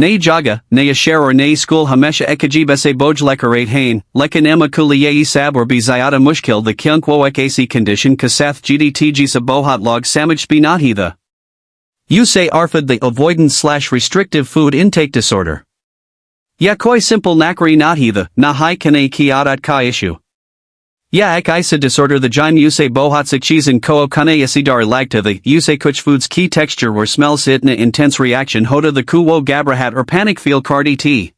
Ne jaga, ne asher or ne school hamesha ekajibese bojlekarate hain, lekan ema kuliyei sab or bizayata mushkil the kyunkwo ekasi condition kasath gdtg sa bohat log samaj spinathi the. You say arfad the avoidance/restrictive food intake disorder. Ya koi simple nakri nathi the, na hai kane kiadat ka issue. Ya ek isa disorder the jime you say bohat cheese and koo kane yasidar lagta the, you say kuch foods key texture or smell sitna intense reaction hoda the kuwo gabrahat or panic feel cardi t.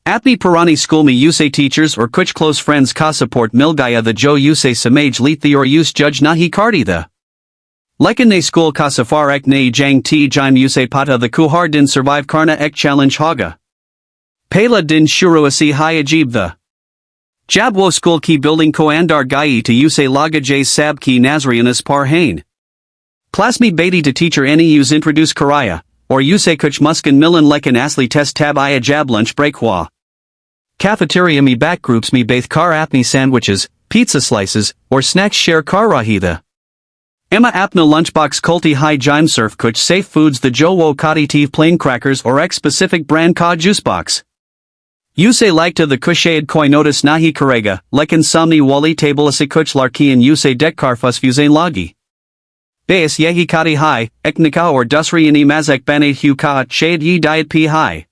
Apni Parani school me you say teachers or kuch close friends ka support milgaya the jo you say samaj leet the or use judge nahi cardi the. Lekin ne school ka safar ek ne jang ti jime you say pata the kuhar din survive karna ek challenge haga. Pela din shuruasi hai ajib the. Jabwo school ki building ko andar gayi to you say laga j sab ki nazrianas par hain. Plasmi beti to teacher any use introduce karaya, or you say kuch muskin milan lekin asli test tab iya jab lunch break hua. Cafeteria me back groups me bath kar apni sandwiches, pizza slices, or snacks share kar rahida. Emma apna lunchbox kulti hai jime surf kuch safe foods the jowo kati tiv plain crackers or x specific brand ka juice box. You say like to the kushayad koi notice nahi karega, lekin samni wali table ase kuch larkian you say dek karfus fusain lagi. Beis yehi kati hai, ek nika or dusri ini mazek bane hu ka shade yi diet pi hai.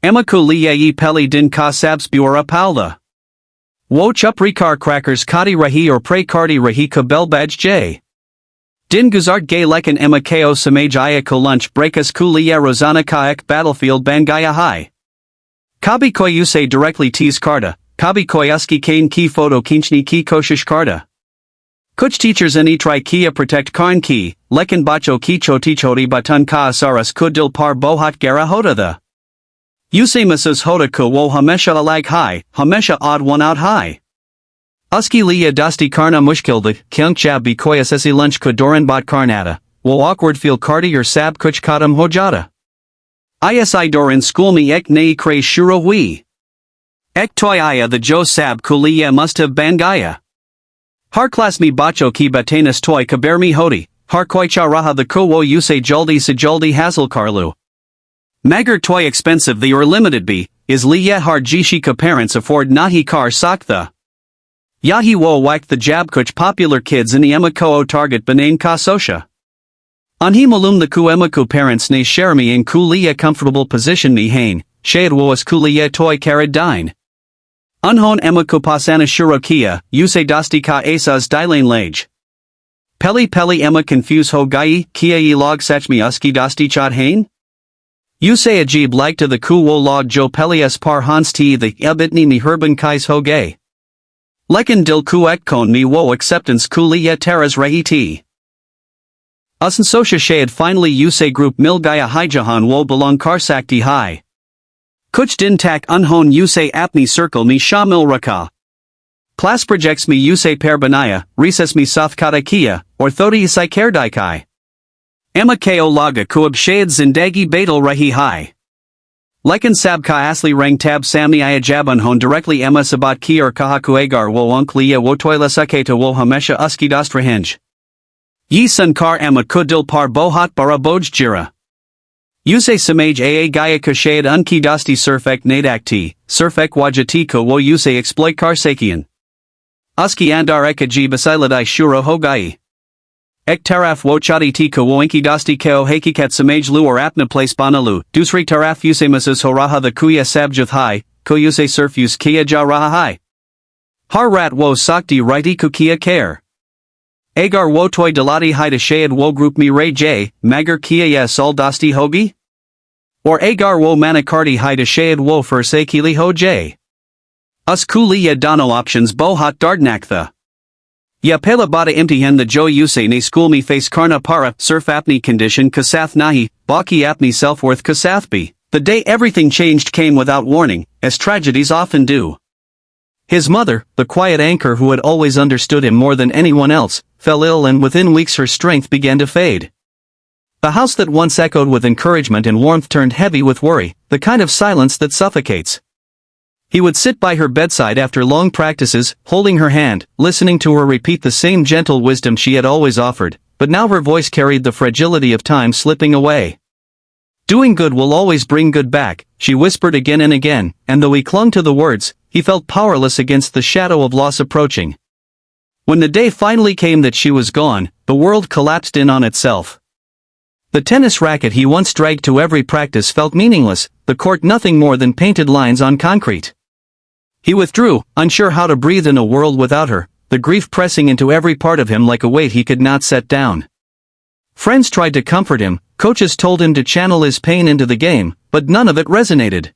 Emma ku li yehi peli din ka sabs buora palda. Wo chupri kar crackers kati rahi or pray kardi rahi kabel badge j. Din guzart gay lekin Emma ko samaj iya ko lunch breakas ku liya rozana ka ek battlefield bangaya hai. Kabi koi you say directly tease karda, kabi koi uski kane ki photo kinchni ki koshish karda. Kuch teachers ani try kia protect karn ki, lekin bacho ki choti choti batan ka asaras kudil par bohat gara hoda the. You say masus hoda ko wo hamesha alag hai, hamesha odd one out high. Uski liya dusty karna mushkil the, kyunk jab bi koi asesi lunch kudoran bat karnata, wo awkward feel kardi or sab kuch kadam hojada. Isi doran school me ek nei kray shuro hui. Ek toy aya the jo sab kuliya must have bangaya. Har class me bacho ki batanas toy kaber mi hodi, har koi cha raha the kuwo you say jaldi se jaldi hazel karlu. Magar toy expensive the or limited be, is liya har jishi ka parents afford nahi kar sak the. Yahi wo whack the jab kuch popular kids in the Emma ko target banain ka sosha. Anhi malum the ku Emma ku parents ne share me in ku liya comfortable position me hain, shade woas ku liya toy karad dine. Unhon Emma ku pasana shurokia, you say dasti ka asas dilane lage. Peli Emma confuse ho gai, kia yi log sach me uski dasti chad hain? You say ajib like to the ku wo log jo peli es par hans ti the yabitni mi herban kais ho gay. Lekin dil ku ek kon mi wo acceptance ku liya teras rehi ti. Usan sosha shayad finally you say group milgaya hijahan wo belong karsakti hai. Kuch din tak unhon you say apni circle me shamil raka. Plas projects me you say per banaya, recess me safkata kia, or thodi isai kerdai kai. Emma ko laga kuab shayad zindagi badal rahi hai. Lekin sab ka asli rang tab samni ayajab unhon directly Emma sabat ki or kahaku agar wo unkliya wo toila saketa wo hamesha uski dostrahinj. Yi sankar Emma kudil par bohat bara boj jira. You say samaj aa gaya kashayad unki dasti surfek nadakti, surfek wajati ko wo you say exploit karsakian. Uski andar ekaji basiladai shuro hogai. Ek taraf wo chati ti ko wo inki dasti ko hakikat samaj lu or apna place banalu, dusri taraf you say masus horaha the kuya sabjuth hai, ko you say surf use kia ja raha hai. Har rat wo sakti righti kukia care. Agar wo toy dalati hida shayad wo group mi ray j, magar kia ya sol dasti hogi? Or agar wo manakarti hida shayad wo for sekili ho j. Us kuli ya dano options bohat dardnaktha. Ya pela bada imtihan the jo yuse ne school me face karna para, surf apni condition kasath nahi, baki apni self-worth kasathbi. The day everything changed came without warning, as tragedies often do. His mother, the quiet anchor who had always understood him more than anyone else, fell ill and within weeks her strength began to fade. The house that once echoed with encouragement and warmth turned heavy with worry, the kind of silence that suffocates. He would sit by her bedside after long practices, holding her hand, listening to her repeat the same gentle wisdom she had always offered, but now her voice carried the fragility of time slipping away. Doing good will always bring good back, she whispered again and again, and though he clung to the words, he felt powerless against the shadow of loss approaching. When the day finally came that she was gone, the world collapsed in on itself. The tennis racket he once dragged to every practice felt meaningless, the court nothing more than painted lines on concrete. He withdrew, unsure how to breathe in a world without her, the grief pressing into every part of him like a weight he could not set down. Friends tried to comfort him, coaches told him to channel his pain into the game, but none of it resonated.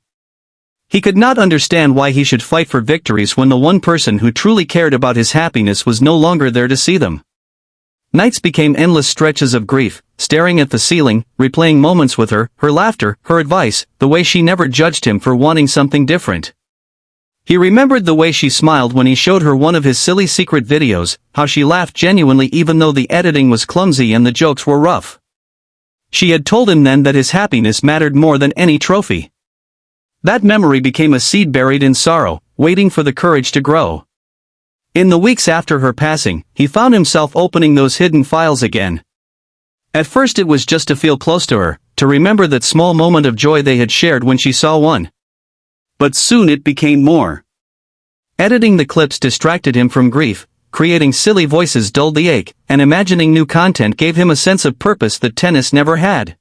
He could not understand why he should fight for victories when the one person who truly cared about his happiness was no longer there to see them. Nights became endless stretches of grief, staring at the ceiling, replaying moments with her, her laughter, her advice, the way she never judged him for wanting something different. He remembered the way she smiled when he showed her one of his silly secret videos, how she laughed genuinely even though the editing was clumsy and the jokes were rough. She had told him then that his happiness mattered more than any trophy. That memory became a seed buried in sorrow, waiting for the courage to grow. In the weeks after her passing, he found himself opening those hidden files again. At first it was just to feel close to her, to remember that small moment of joy they had shared when she saw one. But soon it became more. Editing the clips distracted him from grief, creating silly voices dulled the ache, and imagining new content gave him a sense of purpose that tennis never had.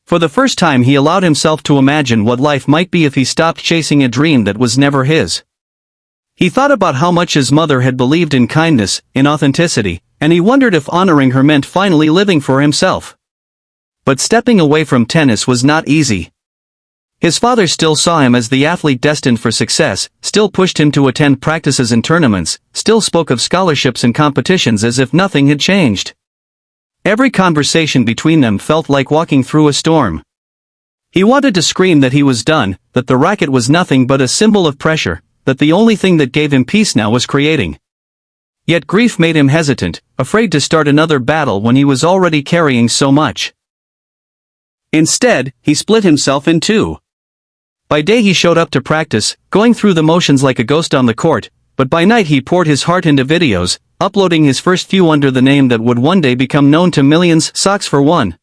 For the first time he allowed himself to imagine what life might be if he stopped chasing a dream that was never his. He thought about how much his mother had believed in kindness, in authenticity, and he wondered if honoring her meant finally living for himself. But stepping away from tennis was not easy. His father still saw him as the athlete destined for success, still pushed him to attend practices and tournaments, still spoke of scholarships and competitions as if nothing had changed. Every conversation between them felt like walking through a storm. He wanted to scream that he was done, that the racket was nothing but a symbol of pressure, that the only thing that gave him peace now was creating. Yet grief made him hesitant, afraid to start another battle when he was already carrying so much. Instead, he split himself in two. By day he showed up to practice, going through the motions like a ghost on the court, but by night he poured his heart into videos, uploading his first few under the name that would one day become known to millions, Socksfor1.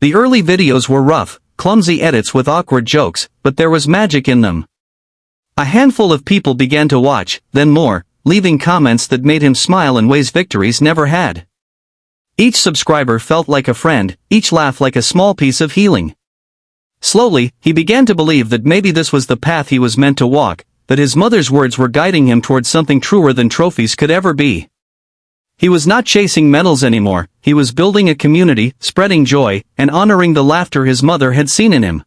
The early videos were rough, clumsy edits with awkward jokes, but there was magic in them. A handful of people began to watch, then more, leaving comments that made him smile in ways victories never had. Each subscriber felt like a friend, each laugh like a small piece of healing. Slowly, he began to believe that maybe this was the path he was meant to walk, that his mother's words were guiding him towards something truer than trophies could ever be. He was not chasing medals anymore, he was building a community, spreading joy, and honoring the laughter his mother had seen in him.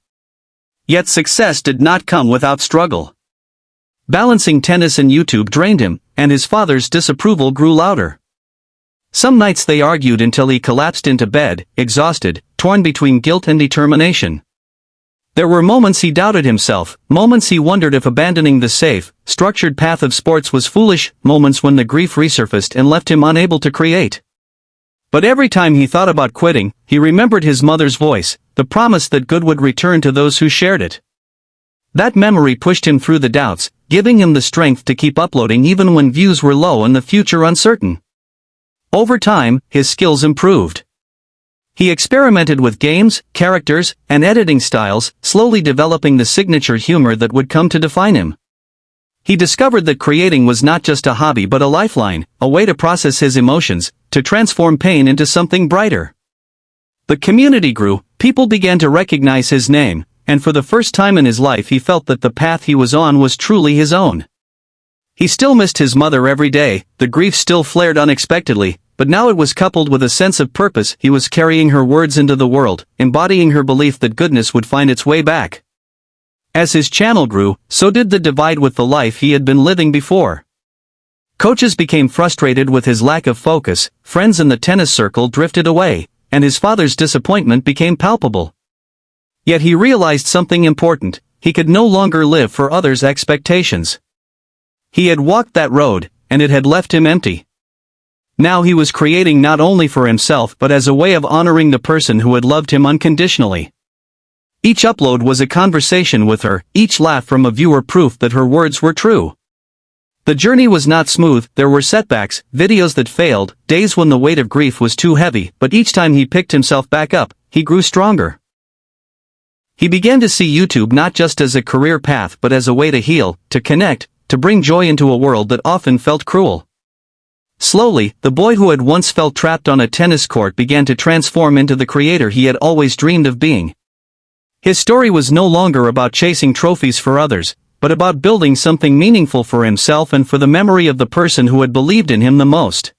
Yet success did not come without struggle. Balancing tennis and YouTube drained him, and his father's disapproval grew louder. Some nights they argued until he collapsed into bed, exhausted, torn between guilt and determination. There were moments he doubted himself, moments he wondered if abandoning the safe, structured path of sports was foolish, moments when the grief resurfaced and left him unable to create. But every time he thought about quitting, he remembered his mother's voice, the promise that good would return to those who shared it. That memory pushed him through the doubts, giving him the strength to keep uploading even when views were low and the future uncertain. Over time, his skills improved. He experimented with games, characters, and editing styles, slowly developing the signature humor that would come to define him. He discovered that creating was not just a hobby but a lifeline, a way to process his emotions, to transform pain into something brighter. The community grew, people began to recognize his name, and for the first time in his life he felt that the path he was on was truly his own. He still missed his mother every day, the grief still flared unexpectedly, but now it was coupled with a sense of purpose. He was carrying her words into the world, embodying her belief that goodness would find its way back. As his channel grew, so did the divide with the life he had been living before. Coaches became frustrated with his lack of focus, friends in the tennis circle drifted away, and his father's disappointment became palpable. Yet he realized something important: he could no longer live for others' expectations. He had walked that road, and it had left him empty. Now he was creating not only for himself but as a way of honoring the person who had loved him unconditionally. Each upload was a conversation with her, each laugh from a viewer proof that her words were true. The journey was not smooth, there were setbacks, videos that failed, days when the weight of grief was too heavy, but each time he picked himself back up, he grew stronger. He began to see YouTube not just as a career path but as a way to heal, to connect, to bring joy into a world that often felt cruel. Slowly, the boy who had once felt trapped on a tennis court began to transform into the creator he had always dreamed of being. His story was no longer about chasing trophies for others, but about building something meaningful for himself and for the memory of the person who had believed in him the most.